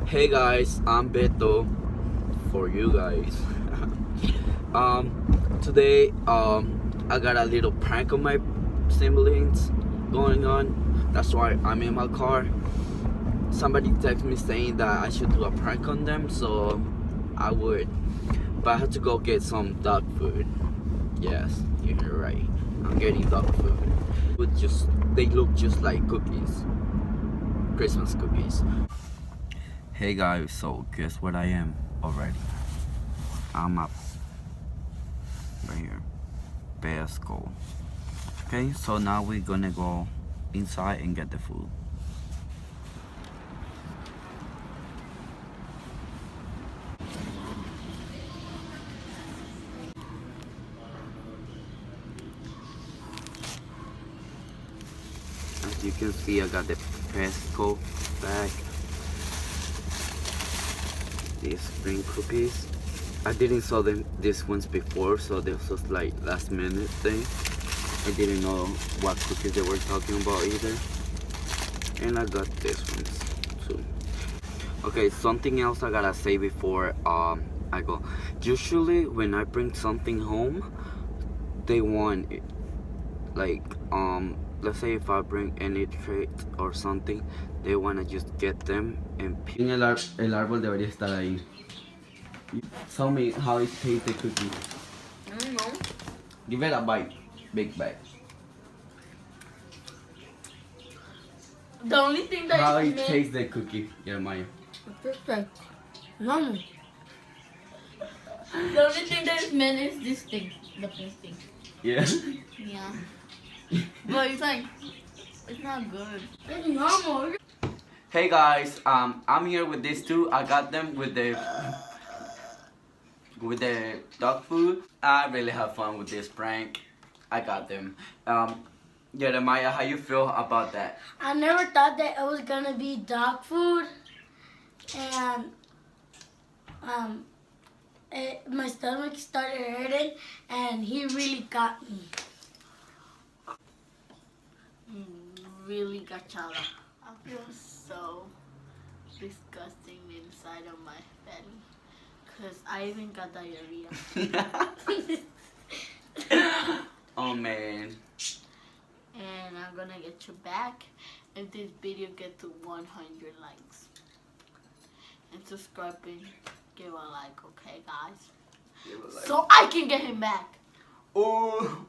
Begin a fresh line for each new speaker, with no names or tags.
Hey guys, I'm Beto for you guys. Today I got a little prank on my siblings going on. That's why I'm in my car. Somebody texted me saying that I should do a prank on them, so I would. But I had to go get some dog food. Yes, you're right. I'm getting dog food. They look just like cookies. Christmas cookies. Hey guys, so guess what I am already? I'm up right here. Basco. Okay, so now we're gonna go inside and get the food. As you can see, I got the Pesco bag. These spring cookies. I didn't saw these ones before, so this was like last minute thing. I didn't know what cookies they were talking about either. And I got this ones too. Okay, something else I gotta say before I go. Usually when I bring something home, they want it. Like let's say if I bring any trait or something, they wanna just get them and el árbol debería estar ahí. Tell me how it tastes the cookie.
I don't know.
Give it a bite. Big bite.
The only thing that
How
is
it
mint.
tastes the cookie, Jeremiah.
Perfect. No. The only thing that is mint is this thing. The first thing.
Yeah.
Yeah. But it's like, it's not good. It's normal.
Hey guys, I'm here with these two. I got them with the dog food. I really have fun with this prank. I got them. Jeremiah, how you feel about that?
I never thought that it was gonna be dog food, and my stomach started hurting, and he really got me.
Really gachada. I feel so disgusting inside of my belly. Cause I even got diarrhea.
Oh man.
And I'm gonna get you back if this video gets to 100 likes. And subscribe and give a like, okay guys? So I can get him back.
Oh.